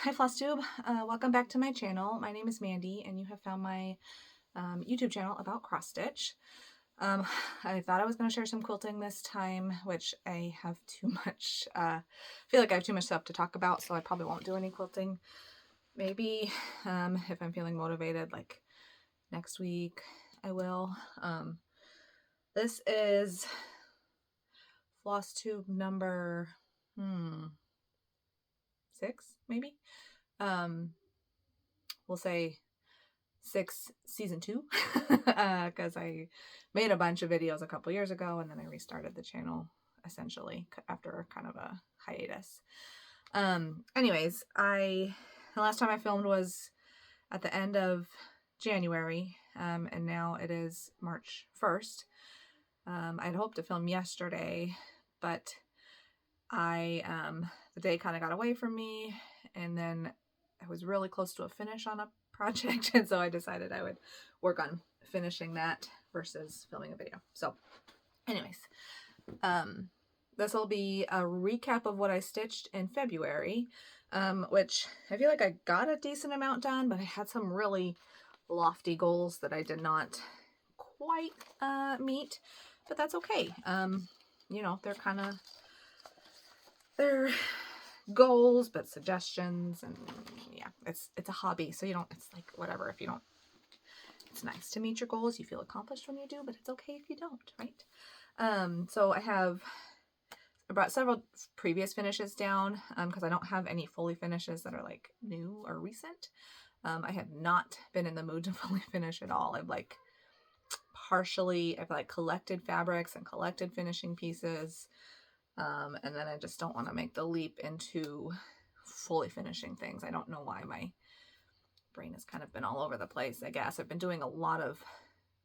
Hi Flosstube, welcome back to my channel. My name is Mandy and you have found my YouTube channel about cross stitch. I thought I was going to share some quilting this time, which I have too much, feel like I have too much stuff to talk about, so I probably won't do any quilting. Maybe if I'm feeling motivated, like next week I will. This is Flosstube number 6, maybe. We'll say 6 season 2 because I made a bunch of videos a couple years ago and then I restarted the channel essentially after kind of a hiatus. Anyways, the last time I filmed was at the end of January, and now it is March 1st. I'd hoped to film yesterday, but the day kind of got away from me, and then I was really close to a finish on a project, and so I decided I would work on finishing that versus filming a video. So anyways, this will be a recap of what I stitched in February, which I feel like I got a decent amount done, but I had some really lofty goals that I did not quite meet, but that's okay. You know, they're goals, but suggestions, and yeah, it's a hobby, so you don't, it's like whatever if you don't. It's nice to meet your goals. You feel accomplished when you do, but it's okay if you don't, right? So I brought several previous finishes down because I don't have any fully finishes that are like new or recent. I have not been in the mood to fully finish at all. I've collected fabrics and collected finishing pieces. And then I just don't want to make the leap into fully finishing things. I don't know why my brain has kind of been all over the place, I guess. I've been doing a lot of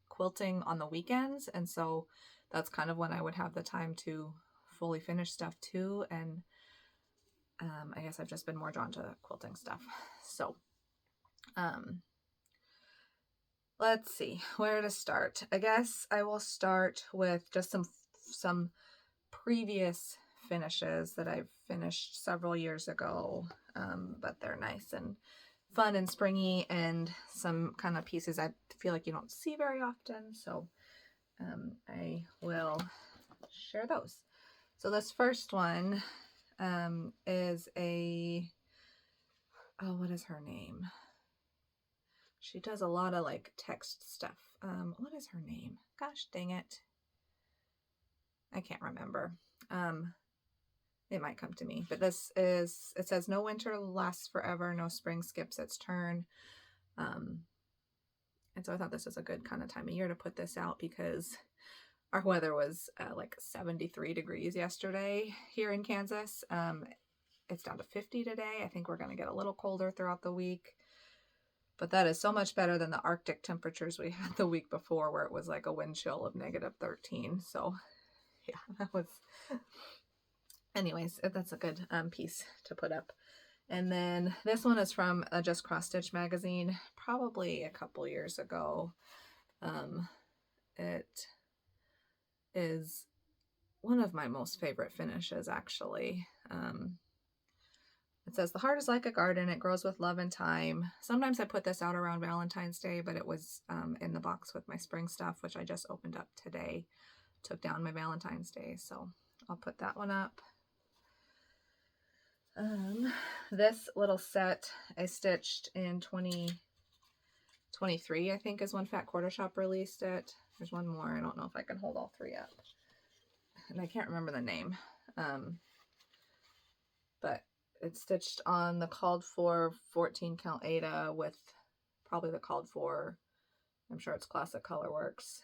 quilting on the weekends, and so that's kind of when I would have the time to fully finish stuff too, and I guess I've just been more drawn to quilting stuff. So let's see where to start. I guess I will start with just some previous finishes that I've finished several years ago, but they're nice and fun and springy, and some kind of pieces I feel like you don't see very often, so I will share those. So this first one is what is her name? She does a lot of like text stuff. What is her name? Gosh dang it. I can't remember. It might come to me, but it says no winter lasts forever, no spring skips its turn. And so I thought this was a good kind of time of year to put this out because our weather was like 73 degrees yesterday here in Kansas. It's down to 50 today. I think we're going to get a little colder throughout the week, but that is so much better than the Arctic temperatures we had the week before where it was like a wind chill of -13. So yeah, that was, anyways, that's a good piece to put up. And then this one is from Just Cross Stitch magazine, probably a couple years ago. It is one of my most favorite finishes, actually. It says, the heart is like a garden. It grows with love and time. Sometimes I put this out around Valentine's Day, but it was in the box with my spring stuff, which I just opened up today. Took down my Valentine's Day, so I'll put that one up. This little set I stitched in 2023, I think, is when Fat Quarter Shop released it. There's one more. I don't know if I can hold all three up. And I can't remember the name. But it's stitched on the called for 14 count Aida with probably the called for, I'm sure it's Classic Colorworks.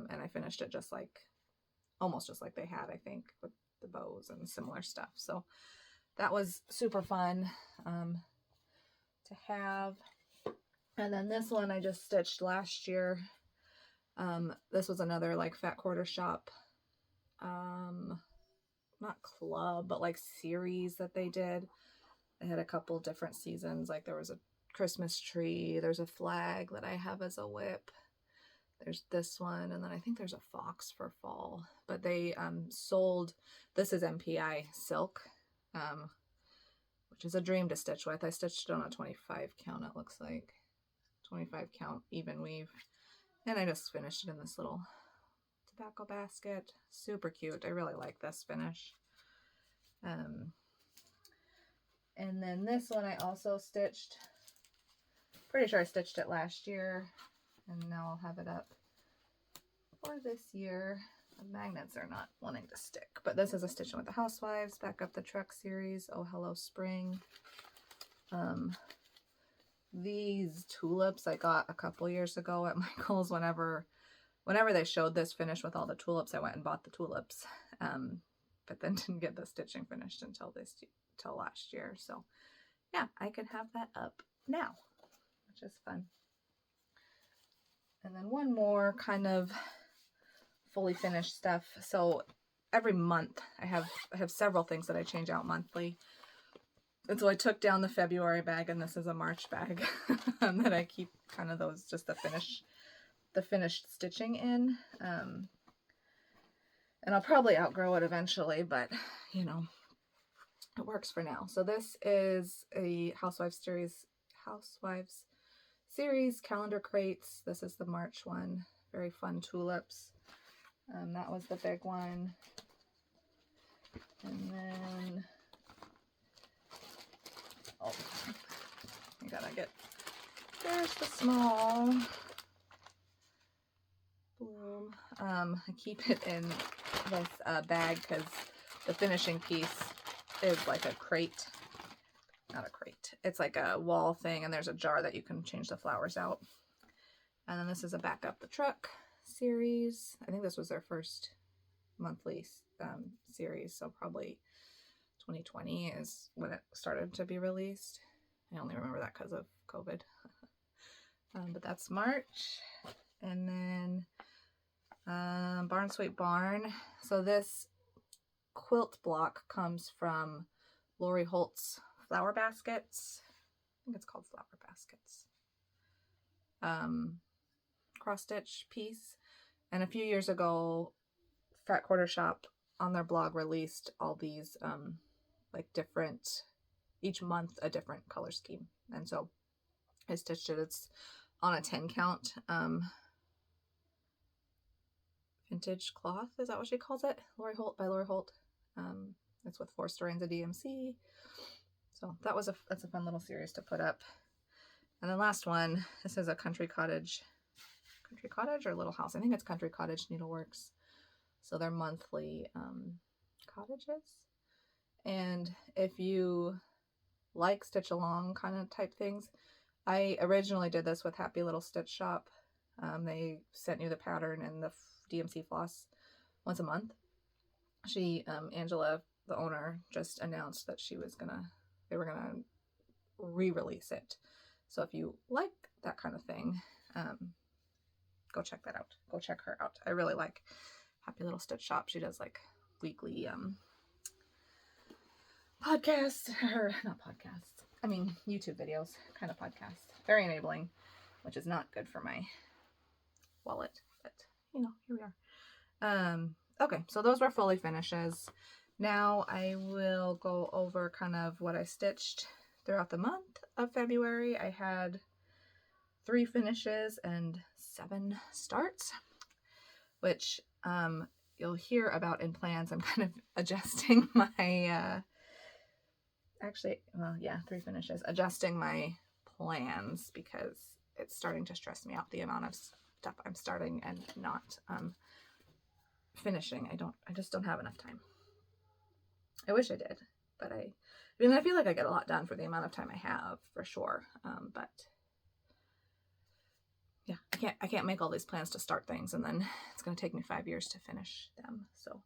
And I finished it almost just like they had, I think, with the bows and similar stuff. So that was super fun to have. And then this one I just stitched last year. This was another like Fat Quarter Shop, not club, but like series that they did. They had a couple different seasons. Like there was a Christmas tree. There's a flag that I have as a whip. There's this one, and then I think there's a fox for fall. But they sold, this is MPI silk, which is a dream to stitch with. I stitched it on a 25 count, it looks like. 25 count even weave. And I just finished it in this little tobacco basket. Super cute. I really like this finish. And then this one I also stitched. Pretty sure I stitched it last year, and now I'll have it up for this year. The magnets are not wanting to stick, but this is a Stitching with the Housewives, Back Up the Truck series. Oh Hello Spring. These tulips I got a couple years ago at Michael's. Whenever they showed this finish with all the tulips, I went and bought the tulips, but then didn't get the stitching finished until last year. So yeah, I can have that up now, which is fun. And then one more kind of fully finished stuff. So every month I have several things that I change out monthly. And so I took down the February bag, and this is a March bag that I keep kind of those, just the finished stitching in. And I'll probably outgrow it eventually, but you know, it works for now. So this is a Housewives series calendar crates. This is the March one. Very fun tulips. That was the big one. And then, oh, I gotta get, there's the small bloom. I keep it in this bag because the finishing piece is like a crate. Not a crate. It's like a wall thing, and there's a jar that you can change the flowers out. And then this is a Back Up the Truck series. I think this was their first monthly series, so probably 2020 is when it started to be released. I only remember that because of COVID. But that's March. And then Barn Sweet Barn. So this quilt block comes from Lori Holt's Flower Baskets. I think it's called Flower Baskets. Cross stitch piece. And a few years ago, Fat Quarter Shop on their blog released all these like different, each month a different color scheme. And so I stitched it. It's on a 10 count. Vintage cloth, is that what she calls it? Lori Holt, by Lori Holt. It's with 4 strands of DMC. So that's a fun little series to put up. And then last one, this is a Country Cottage or Little House. I think it's Country Cottage Needleworks. So they're monthly cottages. And if you like stitch along kind of type things, I originally did this with Happy Little Stitch Shop. They sent you the pattern and the DMC floss once a month. Angela, the owner, just announced that they were gonna re-release it. So if you like that kind of thing, go check that out. Go check her out. I really like Happy Little Stitch Shop. She does like weekly podcasts, or not podcasts, I mean YouTube videos, kind of podcasts. Very enabling, which is not good for my wallet, but you know, here we are. Okay, so those were fully finishes. Now I will go over kind of what I stitched throughout the month of February. I had 3 finishes and 7 starts, which you'll hear about in plans. I'm kind of adjusting my, 3 finishes, adjusting my plans because it's starting to stress me out, the amount of stuff I'm starting and not finishing. I just don't have enough time. I wish I did, but I feel like I get a lot done for the amount of time I have, for sure. But yeah, I can't make all these plans to start things, and then it's going to take me 5 years to finish them. So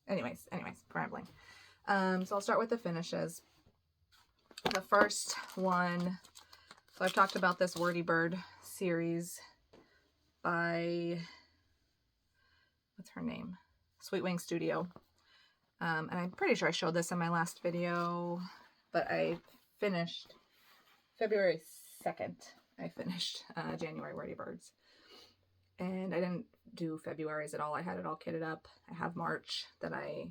anyways, rambling. So I'll start with the finishes. The first one, so I've talked about this Wordy Bird series by, what's her name? Sweet Wing Studio. And I'm pretty sure I showed this in my last video, but I finished February 2nd. I finished January Wordy Birds. And I didn't do February's at all. I had it all kitted up. I have March that I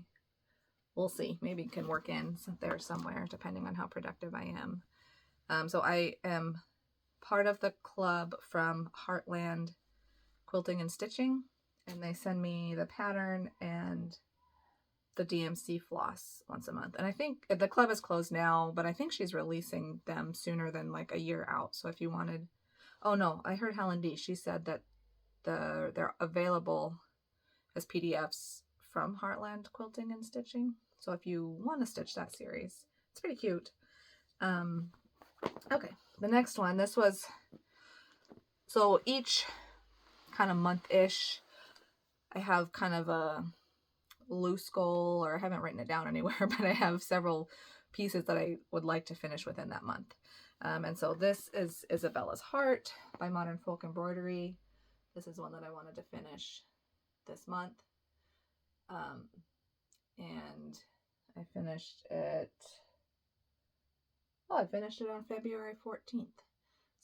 we'll see. Maybe can work in there somewhere depending on how productive I am. So I am part of the club from Heartland Quilting and Stitching, and they send me the pattern and the DMC floss once a month. And I think the club is closed now, but I think she's releasing them sooner than like a year out. So if you wanted, oh no, I heard Helen D. She said that they're available as PDFs from Heartland Quilting and Stitching. So if you want to stitch that series, it's pretty cute. Okay, the next one, this was, so each kind of month-ish, I have kind of a loose goal, or I haven't written it down anywhere, but I have several pieces that I would like to finish within that month. And so this is Isabella's Heart by Modern Folk Embroidery. This is one that I wanted to finish this month. And I finished it, I finished it on February 14th.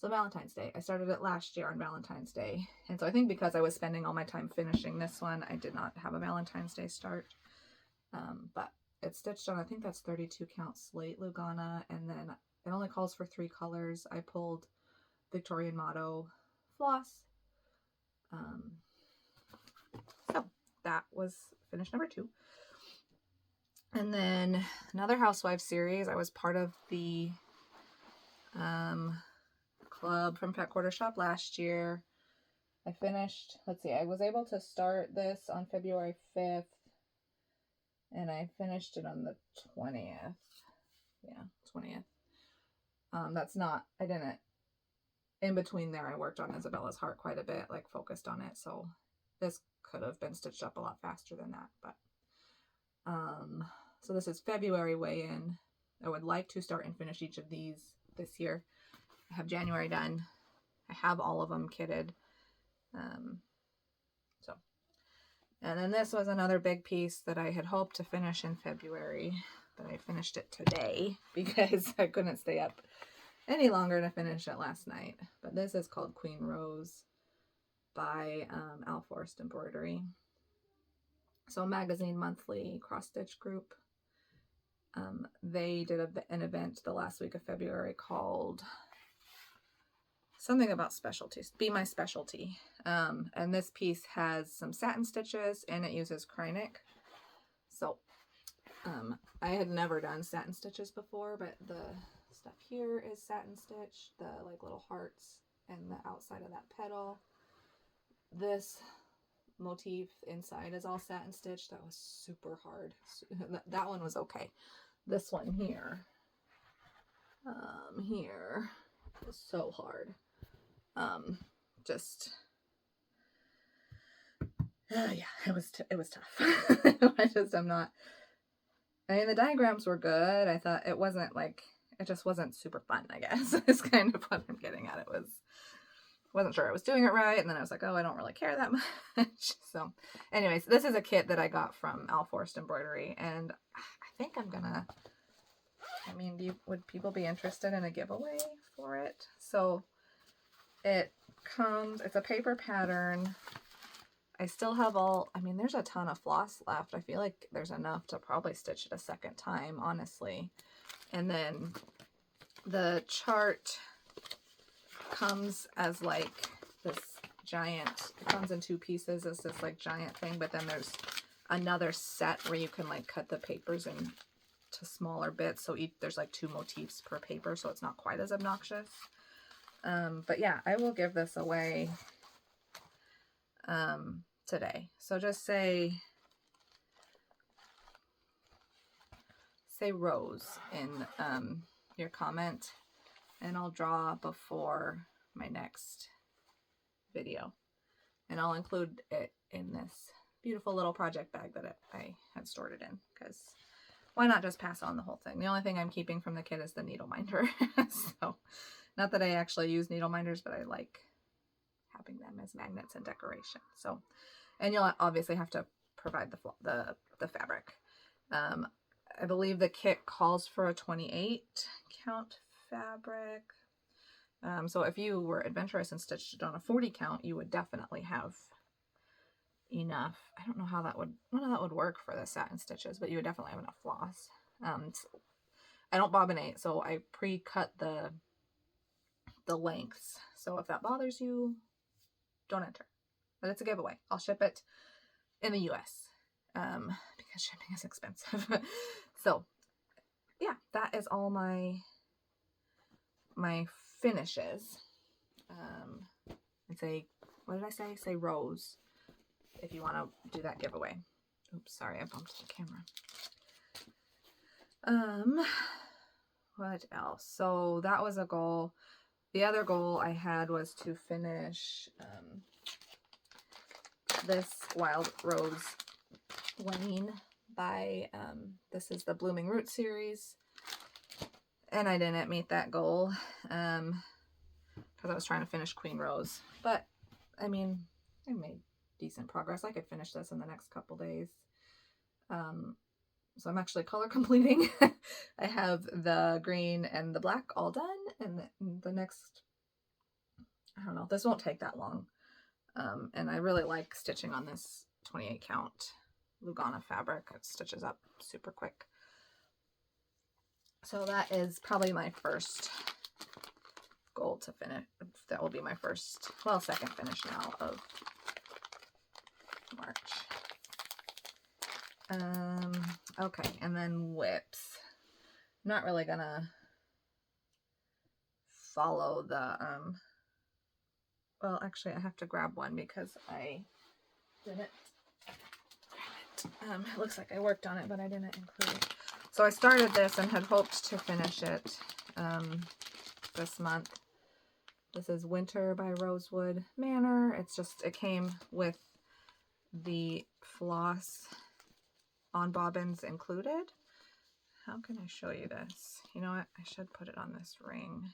So Valentine's Day. I started it last year on Valentine's Day. And so I think because I was spending all my time finishing this one, I did not have a Valentine's Day start. But it's stitched on, I think that's 32 count slate Lugana. And then it only calls for 3 colors. I pulled Victorian Motto floss. So that was finish number 2. And then another Housewives series. I was part of the club from Pet Quarter Shop last year. I finished, let's see, I was able to start this on February 5th, and I finished it on the 20th. Yeah, 20th. That's not, I didn't, in between there, I worked on Isabella's Heart quite a bit, like focused on it, so this could have been stitched up a lot faster than that, but, so this is February weigh-in. I would like to start and finish each of these this year. I have January done. I have all of them kitted. And then this was another big piece that I had hoped to finish in February, but I finished it today because I couldn't stay up any longer to finish it last night. But this is called Queen Rose by Al Forrest Embroidery. So Magazine Monthly cross stitch group. They did an event the last week of February called something about specialties, Be My Specialty. And this piece has some satin stitches and it uses Krynic. So I had never done satin stitches before, but the stuff here is satin stitch, the like little hearts and the outside of that petal. This motif inside is all satin stitch. That was super hard. That one was okay. This one here, here is so hard. Yeah, it was tough. I mean, the diagrams were good. I thought it just wasn't super fun, I guess. It's kind of what I'm getting at. Wasn't sure I was doing it right, and then I was like, oh, I don't really care that much. So anyways, this is a kit that I got from Al Forrest Embroidery, and I think I'm gonna, would people be interested in a giveaway for it? So it's a paper pattern. I still have there's a ton of floss left. I feel like there's enough to probably stitch it a second time, honestly. And then the chart comes as like this giant, it comes in 2 pieces as this like giant thing, but then there's another set where you can like cut the papers into smaller bits. So there's like 2 motifs per paper, so it's not quite as obnoxious. But yeah, I will give this away today. So just say Rose in your comment, and I'll draw before my next video. And I'll include it in this beautiful little project bag that I had stored it in, because why not just pass on the whole thing? The only thing I'm keeping from the kit is the needle minder. So, not that I actually use needle minders, but I like having them as magnets and decoration. So, and you'll obviously have to provide the fabric. I believe the kit calls for a 28 count fabric. So if you were adventurous and stitched it on a 40 count, you would definitely have enough. I don't know how that would work for the satin stitches, but you would definitely have enough floss. I don't bobbinate, so I pre-cut the lengths. So if that bothers you, don't enter. But it's a giveaway. I'll ship it in the US because shipping is expensive. So yeah, that is all my finishes. And say, what did I say? Say rose if you want to do that giveaway. Oops, sorry, I bumped the camera. What else? So that was a goal. The other goal I had was to finish this Wild Rose Lane by, this is the Blooming Root series. And I didn't meet that goal because I was trying to finish Queen Rose. But, I mean, I made decent progress. I could finish this in the next couple days. So I'm actually color completing. I have the green and the black all done. And the next, I don't know, this won't take that long. And I really like stitching on this 28 count Lugana fabric. It stitches up super quick. So that is probably my first goal to finish. That will be my first, well, second finish now of March. Okay, and then whips. I'm not really gonna follow the, well, actually I have to grab one because I didn't grab it. It looks like I worked on it, but I didn't include it. So I started this and had hoped to finish it this month. This is Winter by Rosewood Manor. It came with the floss on bobbins included. How can I show you this? You know what? I should put it on this ring,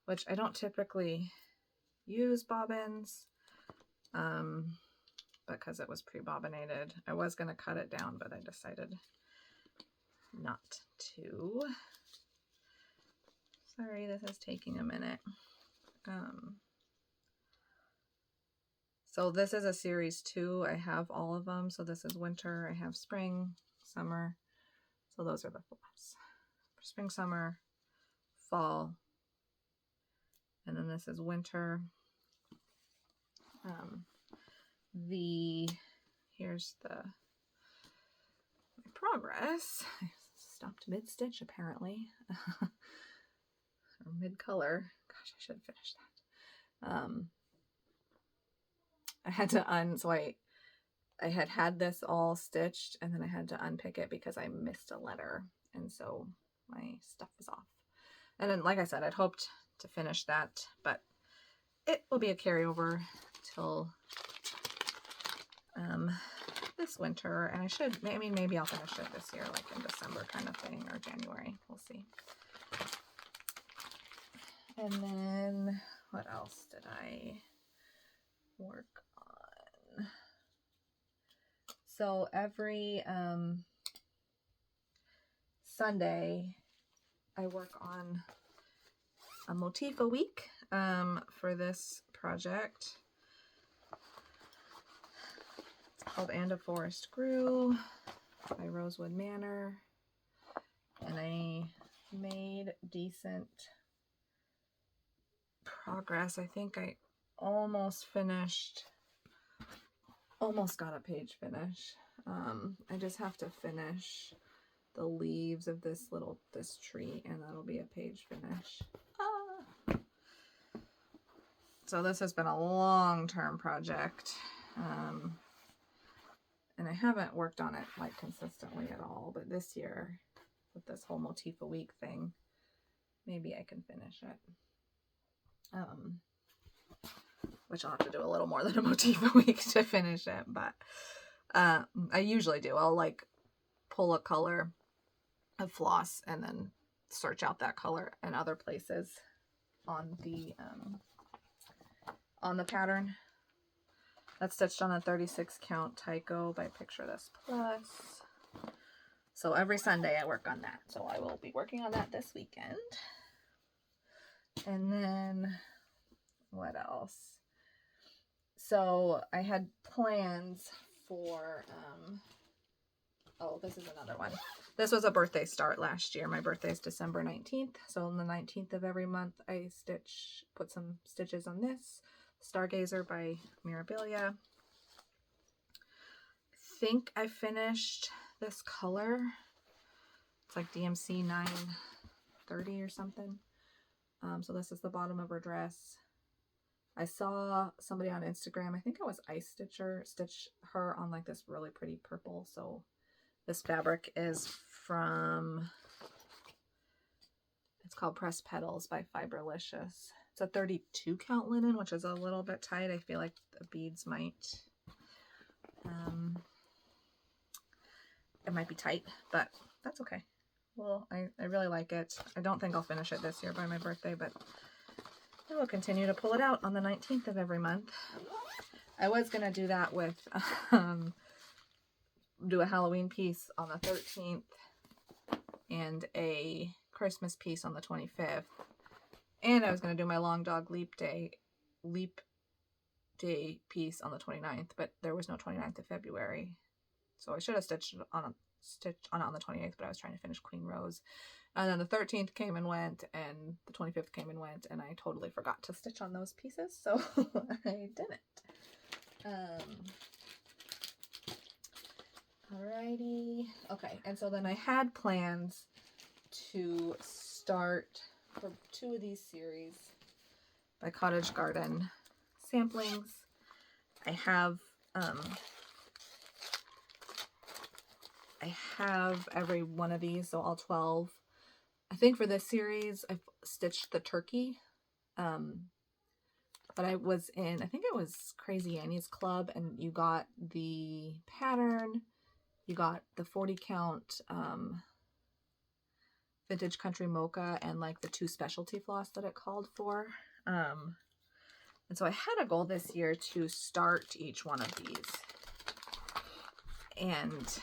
which I don't typically use bobbins because it was pre-bobbinated. I was going to cut it down, but I decided not to. Sorry, this is taking a minute. So this is a series 2. I have all of them. So this is winter. I have spring, summer. So those are the floss. Spring, summer, fall. And then this is winter. Here's my progress. I stopped mid-stitch apparently. Or mid-color. Gosh, I should finish that. I had to so I had this all stitched and then I had to unpick it because I missed a letter. And so my stuff was off. And then, like I said, I'd hoped to finish that, but it will be a carryover till this winter. And maybe I'll finish it this year, like in December kind of thing, or January. We'll see. And then what else did I work on? So every Sunday I work on a motif a week for this project. It's called And a Forest Grew by Rosewood Manor. And I made decent progress. I think I almost got a page finish. I just have to finish the leaves of this tree and that'll be a page finish. So this has been a long-term project. And I haven't worked on it like consistently at all, but this year with this whole motif a week thing, maybe I can finish it. Which I'll have to do a little more than a motif a week to finish it, but I usually do. I'll like pull a color of floss and then search out that color in other places on the pattern. That's stitched on a 36 count Tyco by Picture This Plus. So every Sunday I work on that. So I will be working on that this weekend. And then what else? So I had plans for, oh, this is another one. This was a birthday start last year. My birthday is December 19th. So on the 19th of every month, I put some stitches on this. Stargazer by Mirabilia. I think I finished this color. It's like DMC 930 or something. So this is the bottom of her dress. I saw somebody on Instagram, I think it was Ice Stitcher, stitch her on like this really pretty purple. So this fabric is from, it's called Pressed Petals by Fiberlicious. It's a 32 count linen, which is a little bit tight. I feel like the beads might, it might be tight, but that's okay. Well, I really like it. I don't think I'll finish it this year by my birthday, but I will continue to pull it out on the 19th of every month. I was going to do that with, do a Halloween piece on the 13th and a Christmas piece on the 25th. And I was going to do my Long Dog Leap Day piece on the 29th, but there was no 29th of February. So I should have stitched on it on the 28th, but I was trying to finish Queen Rose. And then the 13th came and went, and the 25th came and went, and I totally forgot to stitch on those pieces, so I didn't. Alrighty. Okay, and so then I had plans to start for 2 of these series by Cottage Garden samplings. I have every one of these, so all 12. I think for this series, I've stitched the turkey. But I was in, I think it was Crazy Annie's Club, and you got the pattern, you got the 40 count Vintage Country Mocha, and like the 2 specialty floss that it called for. And so I had a goal this year to start each one of these. And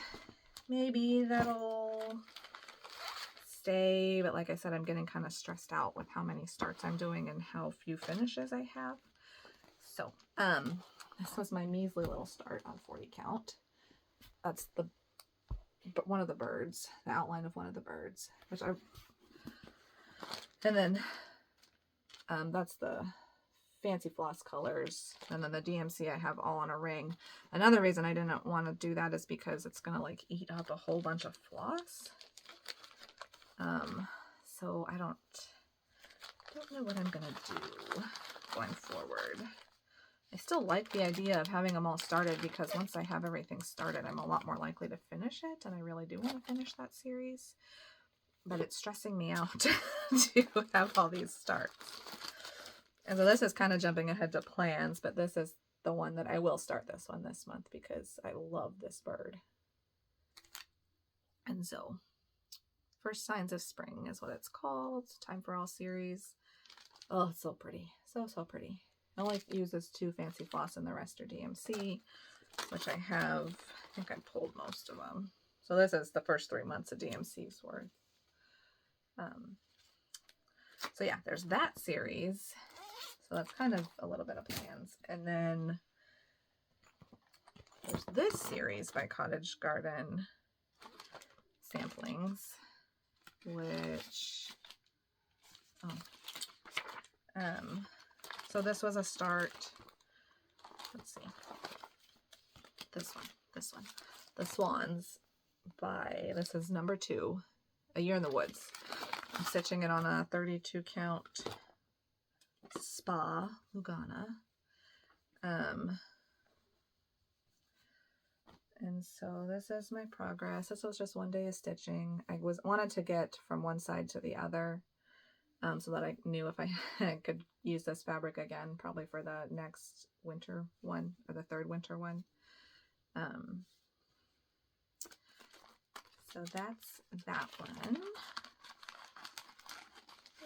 maybe that'll stay, but like I said, I'm getting kind of stressed out with how many starts I'm doing and how few finishes I have. So, this was my measly little start on 40 count. That's one of the birds, the outline of one of the birds, and then, that's the fancy floss colors, and then the DMC I have all on a ring. Another reason I didn't want to do that is because it's gonna like eat up a whole bunch of floss. So I don't know what I'm gonna do going forward. I still like the idea of having them all started, because once I have everything started, I'm a lot more likely to finish it, and I really do want to finish that series. But it's stressing me out to have all these starts. And so this is kind of jumping ahead to plans, but this is the one that I will start this month because I love this bird. And so, First Signs of Spring is what it's called. Time for All series. Oh, it's so pretty. So, so pretty. I only use this 2 fancy floss, and the rest are DMC, which I have. I think I pulled most of them. So this is the first 3 months of DMC's worth. So yeah, there's that series. So that's kind of a little bit of plans. And then there's this series by Cottage Garden samplings, which, so this was a start. Let's see. This one. The Swans by, this is number 2, A Year in the Woods. I'm stitching it on a 32 count Spa Lugana. And so this is my progress. This was just 1 day of stitching. I wanted to get from one side to the other, so that I knew if I could use this fabric again, probably for the next winter one, or the 3rd winter one. So that's that one.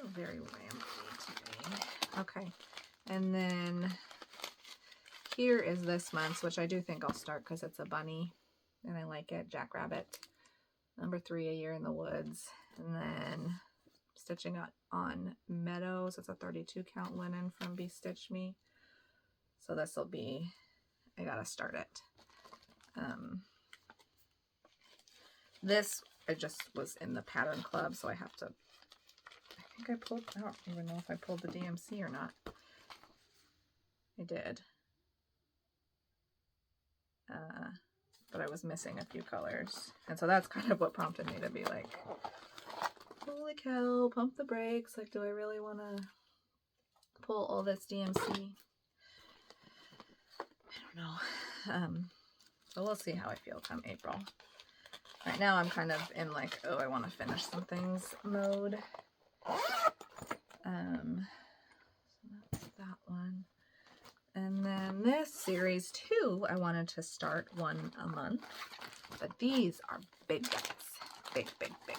Oh, very rambly today. Okay, and then here is this month's, which I do think I'll start because it's a bunny and I like it. Jackrabbit, number 3, A Year in the Woods. And then stitching on Meadows. It's a 32 count linen from Be Stitch Me. So this will be, I gotta start it. This, I just was in the pattern club, so I have to, I think I pulled, I don't even know if I pulled the DMC or not. I did. But I was missing a few colors. And so that's kind of what prompted me to be like, holy cow, pump the brakes. Like, do I really want to pull all this DMC? I don't know. So we'll see how I feel come April. Right now I'm kind of in like, oh, I want to finish some things mode. So that's that one. And then this series 2, I wanted to start one a month, but these are big guys. Big, big, big.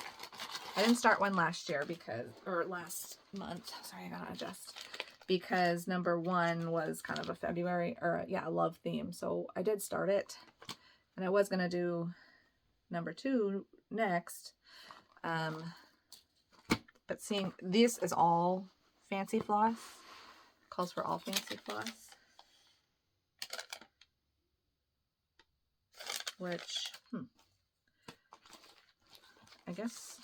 I didn't start one last year because, or last month, sorry, I gotta adjust, because number 1 was kind of a February, or yeah, a love theme. So I did start it, and I was gonna do number 2 next. But seeing, this is all fancy floss, calls for all fancy floss. Which, I guess,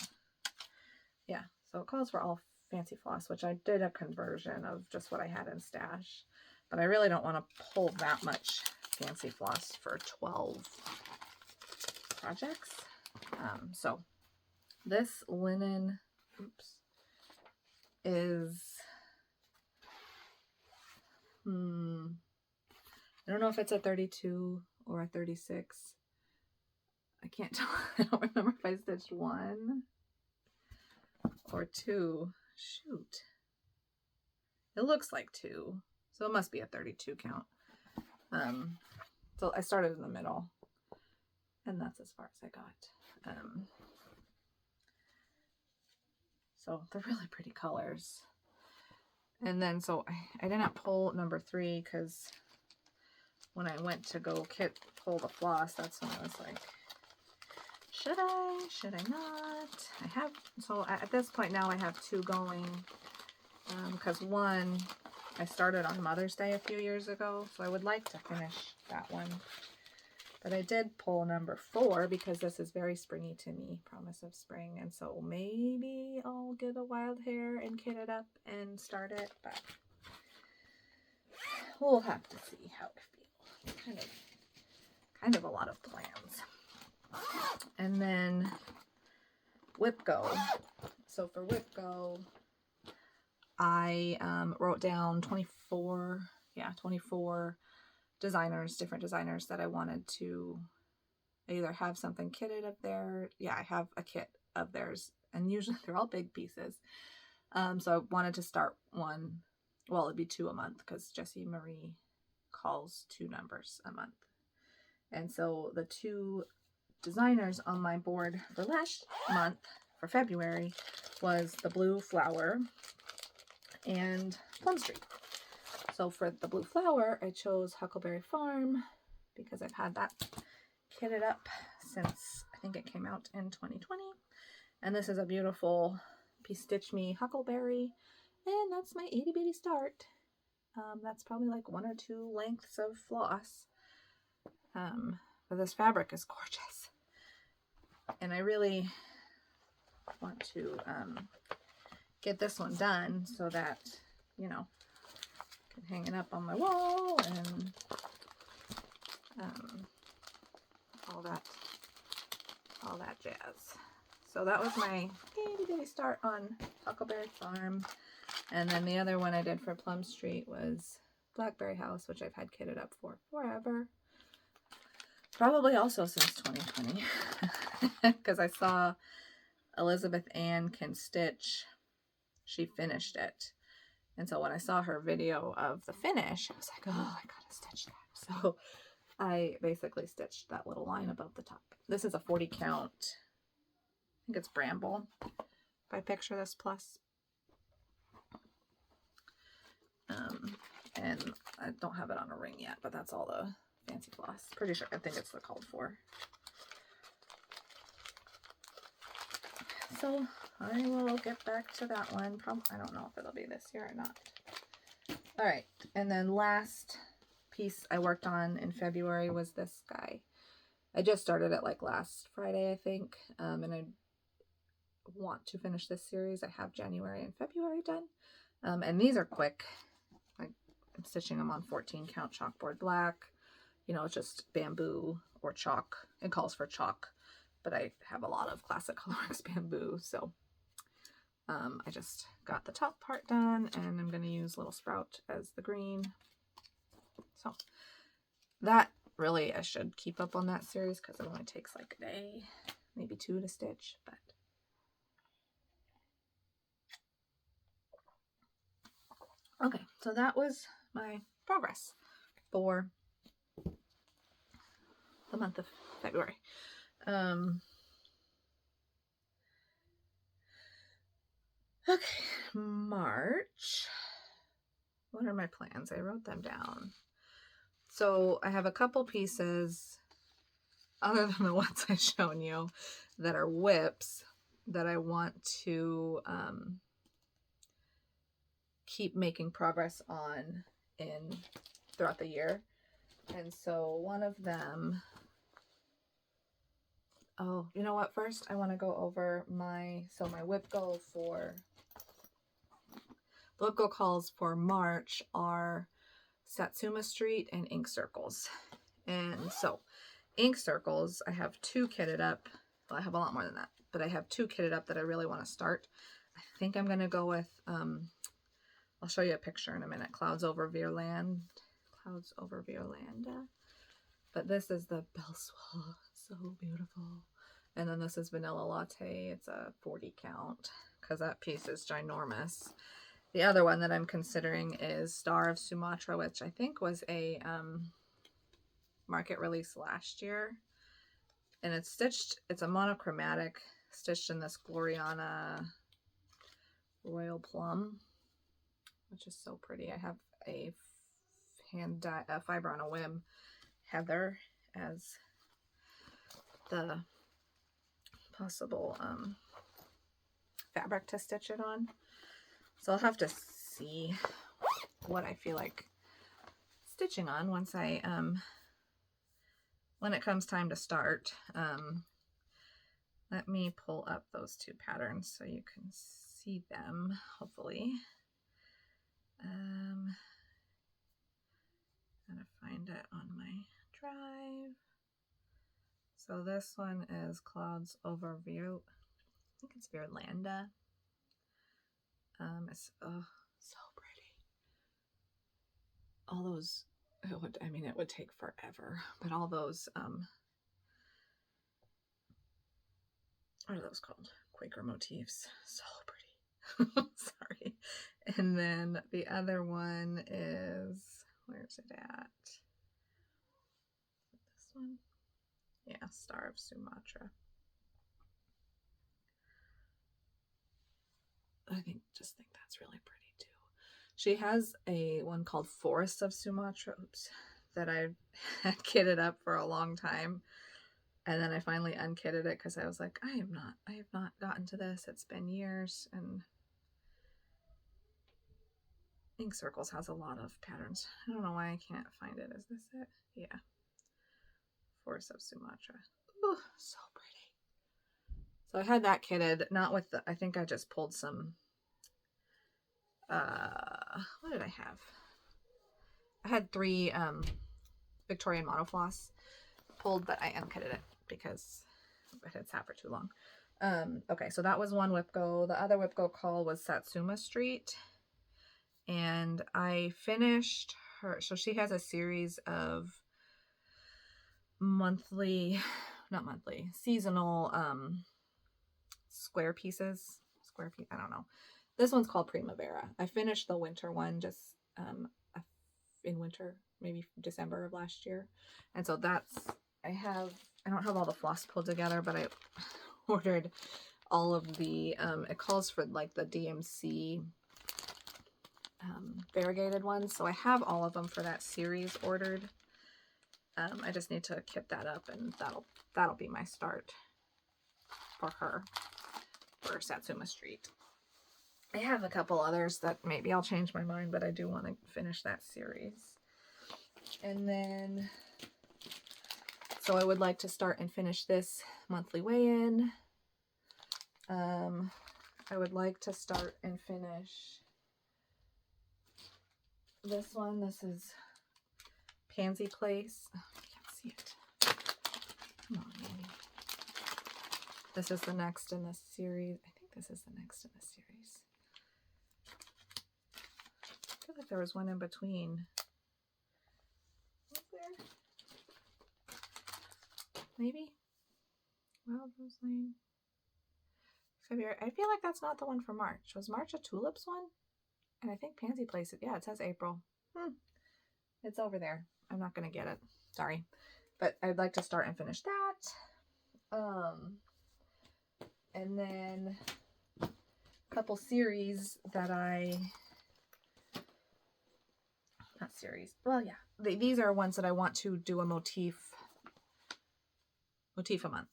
yeah, so it calls for all fancy floss, which I did a conversion of just what I had in stash, but I really don't want to pull that much fancy floss for 12 projects. So this linen, is, I don't know if it's a 32 or a 36. I can't tell. I don't remember if I stitched 1 or 2. Shoot. It looks like 2. So it must be a 32 count. So I started in the middle. And that's as far as I got. So they're really pretty colors. And then so I didn't pull number 3 because when I went to go pull the floss, that's when I was like, should I not? I have, so at this point now I have 2 going, because 1 I started on Mother's Day a few years ago, so I would like to finish that one. But I did pull number 4 because this is very springy to me, Promise of Spring, and so maybe I'll get a wild hair and kit it up and start it, but we'll have to see how it feels. Kind of a lot of plans. And then Whip Go. So for Whip Go, I wrote down 24 designers, different designers that I wanted to either have something kitted up there. Yeah, I have a kit of theirs, and usually they're all big pieces. So I wanted to start one, well, it'd be 2 a month because Jessie Marie calls 2 numbers a month. And so the 2 designers on my board for last month, for February, was the Blue Flower and Plum Street. So for the Blue Flower, I chose Huckleberry Farm because I've had that kitted up since I think it came out in 2020. And this is a beautiful Piece Stitch Me Huckleberry, and that's my itty bitty start. That's probably like 1 or 2 lengths of floss. But this fabric is gorgeous. And I really want to get this one done so that, you know, I can hang it up on my wall and all that jazz. So that was my itty bitty start on Huckleberry Farm. And then the other one I did for Plum Street was Blackberry House, which I've had kitted up for forever. Probably also since 2020, because I saw Elizabeth Ann Can Stitch. She finished it. And so when I saw her video of the finish, I was like, oh, I gotta stitch that. So I basically stitched that little line above the top. This is a 40 count. I think it's Bramble, if I picture this plus. And I don't have it on a ring yet, but that's all the fancy floss. Pretty sure, I think it's the called for. So I will get back to that one. I don't know if it'll be this year or not. All right, and then last piece I worked on in February was this guy. I just started it like last Friday, I think, and I want to finish this series. I have January and February done, and these are quick. I'm stitching them on 14 count chalkboard black. You know, it's just bamboo or chalk. It calls for chalk, but I have a lot of Classic Colorworks bamboo, so I just got the top part done, and I'm going to use Little Sprout as the green. So that really, I should keep up on that series because it only takes like a day, maybe 2 to stitch, but okay, so that was my progress for the month of February. Okay, March. What are my plans? I wrote them down. So I have a couple pieces, other than the ones I've shown you, that are whips that I want to keep making progress on throughout the year. And so one of them, oh, you know what? First, I want to go over my whip goal for, the whip goal calls for March are Satsuma Street and ink circles. And so ink circles, I have 2 kitted up. Well, I have a lot more than that, but I have 2 kitted up that I really want to start. I think I'm going to go with, I'll show you a picture in a minute. Clouds over Veerland. But this is the Belle-Soie. So beautiful. And then this is Vanilla Latte. It's a 40 count because that piece is ginormous. The other one that I'm considering is Star of Sumatra, which I think was a market release last year. And it's stitched, it's a monochromatic, stitched in this Gloriana Royal Plum, which is so pretty. I have a Fiber on a Whim Heather as the possible fabric to stitch it on. So I'll have to see what I feel like stitching on once I when it comes time to start. Let me pull up those 2 patterns so you can see them, hopefully. Gotta find it on my drive. So this one is Clouds over I think it's Veerlanda. It's so pretty. All those, it would take forever, but all those what are those called? Quaker motifs. So pretty. Sorry. And then the other one is, where's it at? This one? Yeah, Star of Sumatra. I just think that's really pretty too. She has a one called Forest of Sumatra, that I had kitted up for a long time. And then I finally unkitted it because I was like, I have not gotten to this. It's been years. And Ink Circles has a lot of patterns. I don't know why I can't find it. Is this it? Yeah. Forest of Sumatra. Ooh, so pretty. So I had that kitted, not with the, I think I just pulled some, what did I have? I had 3 Victorian Monofloss pulled, but I unkitted it because it had sat for too long. Okay, so that was one whip go. The other whip go call was Satsuma Street. And I finished her, so she has a series of seasonal square pieces. I don't know. This one's called Primavera. I finished the winter one just in winter, maybe December of last year. And so I don't have all the floss pulled together, but I ordered all of the, it calls for like the DMC variegated ones. So I have all of them for that series ordered. I just need to kit that up, and that'll be my start for her for Satsuma Street. I have a couple others that maybe I'll change my mind, but I do want to finish that series. And then, so I would like to start and finish this monthly weigh-in. I would like to start and finish this one. This is Pansy Place. Oh, I can't see it. Come on, Annie. This is the next in this series. I think this is the next in this series. I feel like there was one in between. Was there? Maybe? Wild Rose Lane. February. I feel like that's not the one for March. Was March a Tulips one? And I think Pansy Place, yeah, it says April. It's over there. I'm not going to get it. Sorry. But I'd like to start and finish that. And then a couple series that not series. Well, yeah. These are ones that I want to do a motif a month.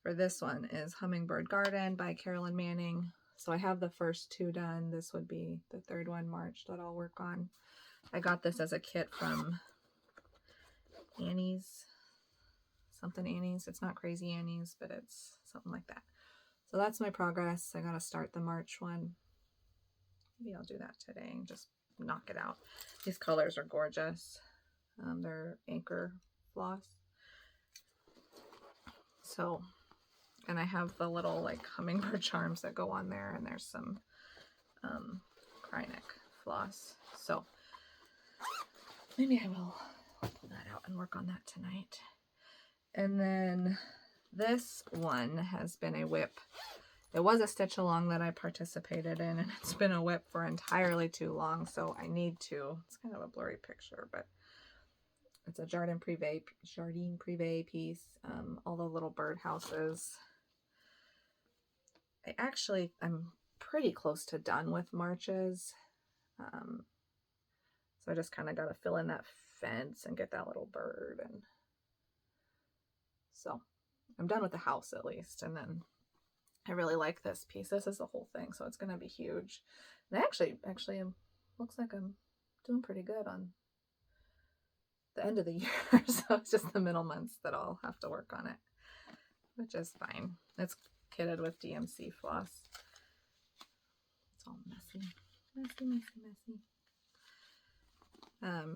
For this one is Hummingbird Garden by Carolyn Manning. So I have the first two done. This would be the third one, March, that I'll work on. I got this as a kit from Annie's. Something Annie's. It's not Crazy Annie's, but it's something like that. So that's my progress. I got to start the March one. Maybe I'll do that today and just knock it out. These colors are gorgeous. They're Anchor Floss. So, and I have the little like hummingbird charms that go on there, and there's some Krynic floss. So maybe I will pull that out and work on that tonight. And then this one has been a whip. It was a stitch along that I participated in, and it's been a whip for entirely too long, so I need to. It's kind of a blurry picture, but it's a Jardin Privé piece. All the little bird houses. I'm pretty close to done with Marches. So I just kind of got to fill in that fence and get that little bird. And so I'm done with the house at least. And then I really like this piece. This is the whole thing, so it's going to be huge. And actually looks like I'm doing pretty good on the end of the year. So it's just the middle months that I'll have to work on it, which is fine. It's kitted with DMC floss. It's all messy.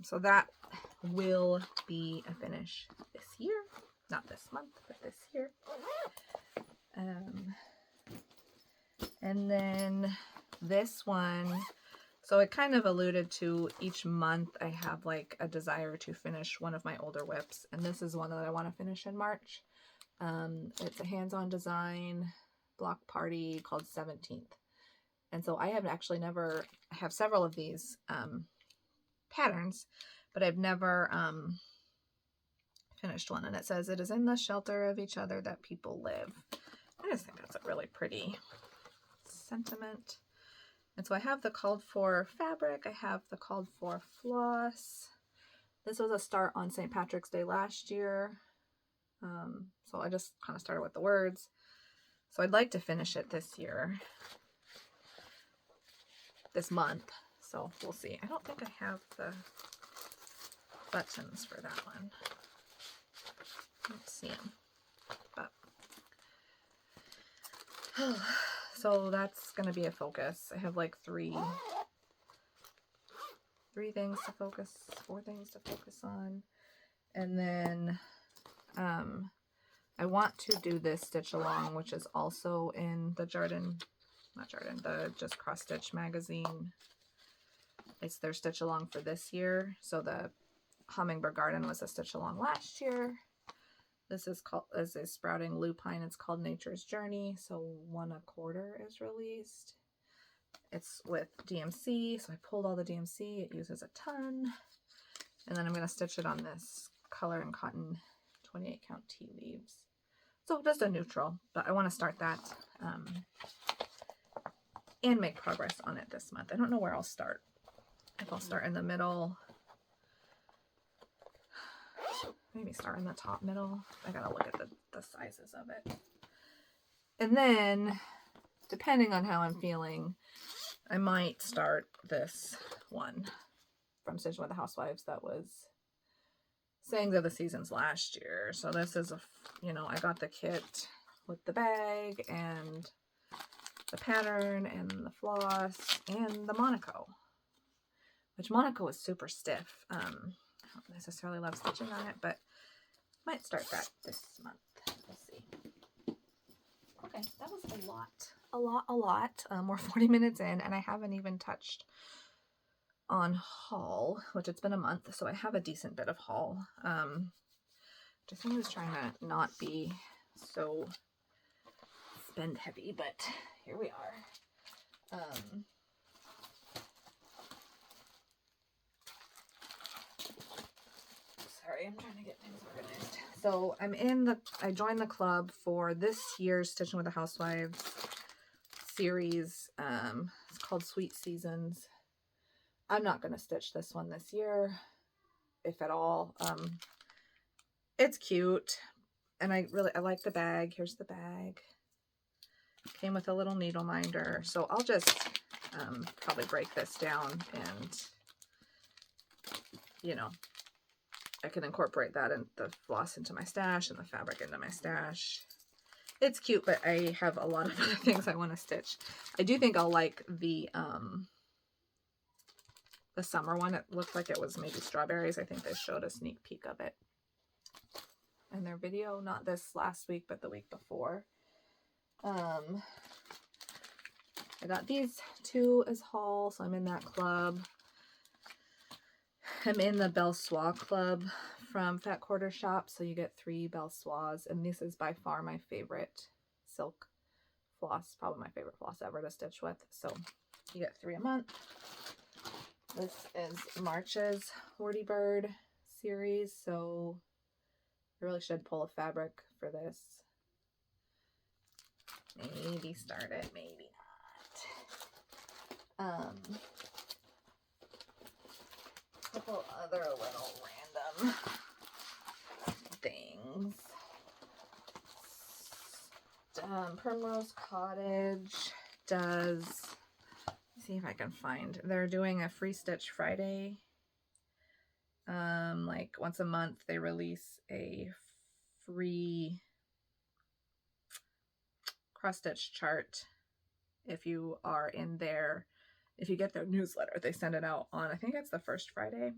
So that will be a finish this year. Not this month, but this year. And then this one, so it kind of alluded to each month I have like a desire to finish one of my older whips, and this is one that I want to finish in March. It's a hands-on design block party called 17th. And so I have actually never, I have several of these patterns, but I've never finished one. And it says, "It is in the shelter of each other that people live." I just think that's a really pretty sentiment. And so I have the called for fabric. I have the called for floss. This was a start on St. Patrick's Day last year. So I just kind of started with the words. So I'd like to finish it this year, this month. So we'll see. I don't think I have the buttons for that one. Let's see them. But so that's going to be a focus. I have like three things to focus, 4 things to focus on. And then I want to do this stitch along, which is also in the the Just Cross Stitch magazine. It's their stitch along for this year. So the Hummingbird Garden was a stitch along last year. This is a sprouting lupine. It's called Nature's Journey. So 1 1/4 is released. It's with DMC. So I pulled all the DMC. It uses a ton. And then I'm going to stitch it on this Color and Cotton 28 count tea leaves. So just a neutral, but I want to start that and make progress on it this month. I don't know where I'll start. If I'll start in the middle, maybe start in the top middle. I gotta look at the sizes of it. And then, depending on how I'm feeling, I might start this one from Stitching with the Housewives that was Sayings of the Seasons last year. So this is I got the kit with the bag and the pattern and the floss and the Monaco, which Monaco is super stiff. I don't necessarily love stitching on it, but might start that this month. We'll see. Okay, that was a lot. We're 40 minutes in, and I haven't even touched on haul, which it's been a month, so I have a decent bit of haul. Just always trying to not be so spend heavy, but here we are. Sorry, I'm trying to get things organized. So I joined the club for this year's Stitching with the Housewives series. It's called Sweet Seasons. I'm not going to stitch this one this year, if at all. It's cute, and I like the bag. Here's the bag. Came with a little needle minder, so I'll just probably break this down, and I can incorporate that and the floss into my stash and the fabric into my stash. It's cute, but I have a lot of other things I want to stitch. I do think I'll like the summer one. It looked like it was maybe strawberries. I think they showed a sneak peek of it in their video, not this last week, but the week before. I got these two as haul, so I'm in that club. I'm in the Belle Soie Club from Fat Quarter Shop, so you get 3 Belle Soies, and this is by far my favorite silk floss, probably my favorite floss ever to stitch with, so you get 3 a month. This is March's Horty Bird series, so I really should pull a fabric for this. Maybe start it, maybe not. A couple other little random things. Primrose Cottage does, let's see if I can find, they're doing a Free Stitch Friday. Like once a month they release a free cross stitch chart. If you are in there, if you get their newsletter, they send it out on, I think it's the first Friday.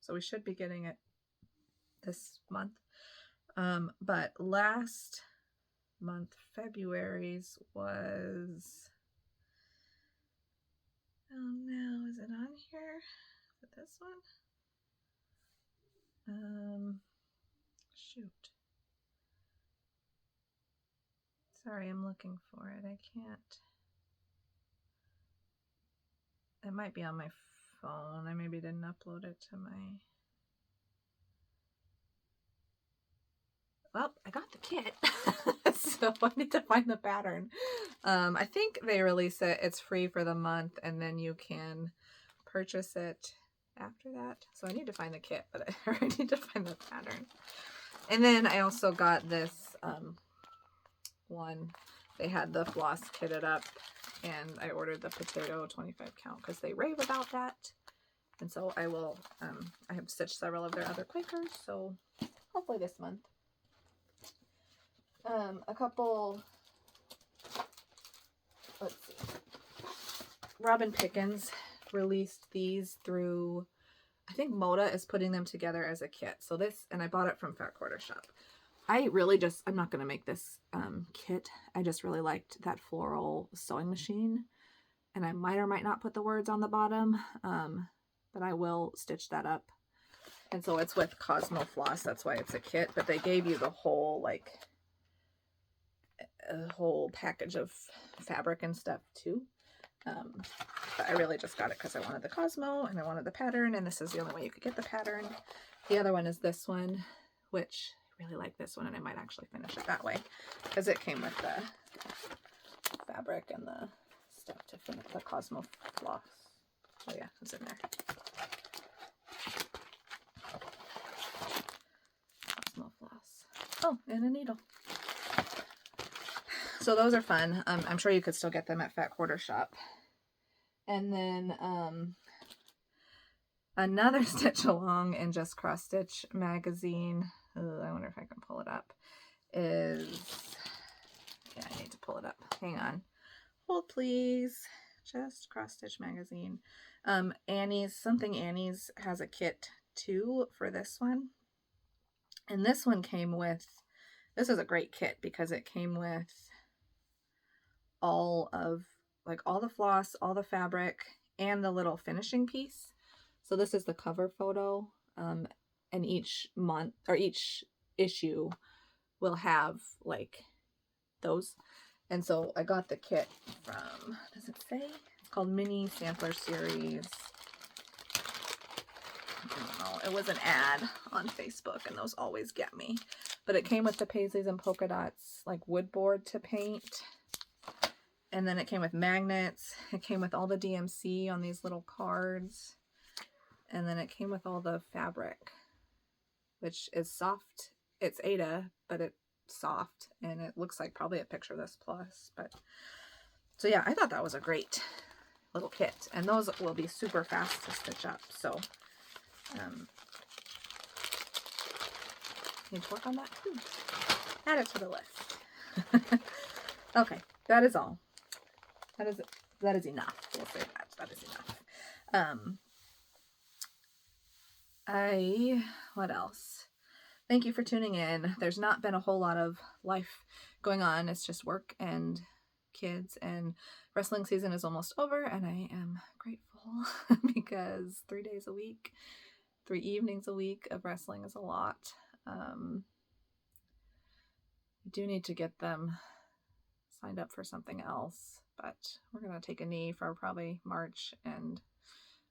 So we should be getting it this month. But last month, February's was, oh no, is it on here? Is it this one? Shoot. Sorry, I'm looking for it. I can't. It might be on my phone. I maybe didn't upload it to my... Well, I got the kit, so I need to find the pattern. I think they release it. It's free for the month, and then you can purchase it after that. So I need to find the kit, but I need to find the pattern. And then I also got this one. They had the floss kitted up, and I ordered the potato 25 count because they rave about that. And so I will, I have stitched several of their other Quakers, so hopefully this month. A couple, let's see, Robin Pickens released these through, I think Moda is putting them together as a kit. So this, and I bought it from Fat Quarter Shop. I really just, I'm not going to make this kit. I just really liked that floral sewing machine. And I might or might not put the words on the bottom, but I will stitch that up. And so it's with Cosmo Floss. That's why it's a kit. But they gave you the whole, like, a whole package of fabric and stuff too. But I really just got it because I wanted the Cosmo and I wanted the pattern, and this is the only way you could get the pattern. The other one is this one, which I really like this one, and I might actually finish it that way because it came with the fabric and the stuff to finish the Cosmo Floss. Oh yeah, it's in there. Cosmo Floss. Oh, and a needle. So those are fun. I'm sure you could still get them at Fat Quarter Shop. And then Another stitch along in Just Cross Stitch magazine. I wonder if I can pull it up. Is, yeah, I need to pull it up. Hang on. Hold please. Just Cross Stitch magazine. Annie's has a kit too for this one. And this one came with, this is a great kit because it came with all the floss, all the fabric, and the little finishing piece. So this is the cover photo, and each month or each issue will have like those. And so I got the kit from, does it say? It's called Mini Sampler Series. I don't know. It was an ad on Facebook, and those always get me. But it came with the paisleys and polka dots, like wood board to paint. And then it came with magnets. It came with all the DMC on these little cards. And then it came with all the fabric, which is soft. It's Aida, but it's soft. And it looks like probably a Picture This Plus. But so yeah, I thought that was a great little kit. And those will be super fast to stitch up. So need to work on that too. Add it to the list. Okay, that is all. That is enough. We'll say that. That is enough. What else? Thank you for tuning in. There's not been a whole lot of life going on. It's just work and kids, and wrestling season is almost over, and I am grateful because 3 days a week, 3 evenings a week of wrestling is a lot. I do need to get them signed up for something else, but we're going to take a knee for probably March and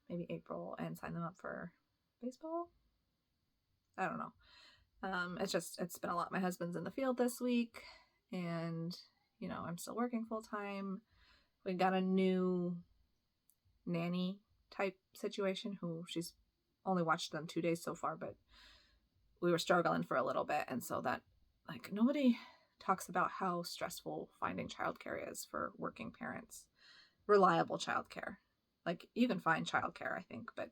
maybe April and sign them up for baseball. I don't know. It's been a lot. My husband's in the field this week, and I'm still working full time. We got a new nanny type situation who she's only watched them 2 days so far, but we were struggling for a little bit. And so that, like, nobody talks about how stressful finding childcare is for working parents. Reliable childcare. Like, you can find childcare, I think, but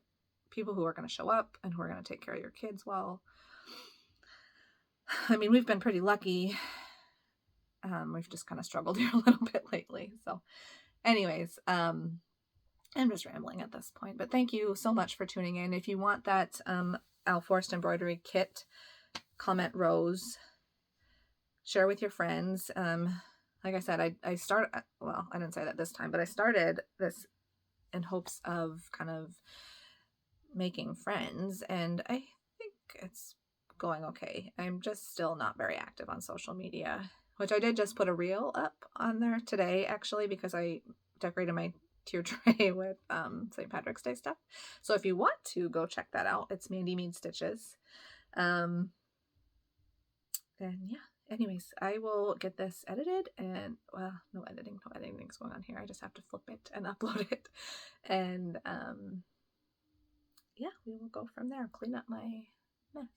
people who are going to show up and who are going to take care of your kids well. I mean, we've been pretty lucky. We've just kind of struggled here a little bit lately. So anyways, I'm just rambling at this point, but thank you so much for tuning in. If you want that Al Forst embroidery kit, comment Rose, share with your friends. Like I said, I didn't say that this time, but I started this in hopes of kind of making friends, and I think it's going okay. I'm just still not very active on social media, which I did just put a reel up on there today, actually, because I decorated my tier tray with St. Patrick's Day stuff. So if you want to go check that out, it's Mandy Mead Stitches. And yeah, anyways, I will get this edited, and well, no editing's going on here. I just have to flip it and upload it, and yeah, we will go from there. Clean up my mess.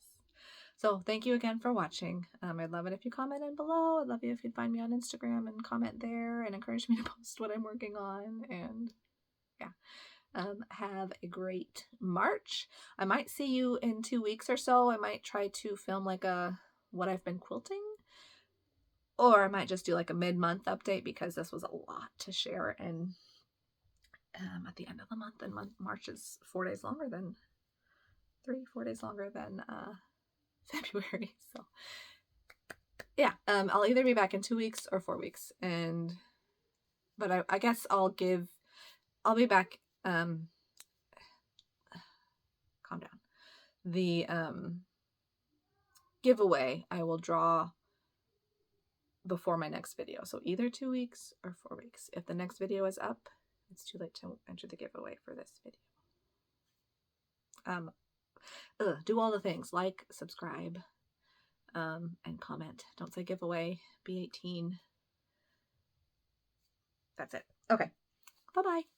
So thank you again for watching. I'd love it if you commented below. I'd love you if you'd find me on Instagram and comment there and encourage me to post what I'm working on. And yeah, have a great March. I might see you in 2 weeks or so. I might try to film like what I've been quilting, or I might just do like a mid-month update because this was a lot to share. And at the end of the month, and March is 4 days longer than 4 days longer than February. So yeah, I'll either be back in 2 weeks or 4 weeks, but I guess I'll be back. Calm down. The giveaway I will draw before my next video, so either 2 weeks or 4 weeks. If the next video is up, it's too late to enter the giveaway for this video. Do all the things, like, subscribe, and comment. Don't say giveaway. Be 18. That's it. Okay. Bye-bye.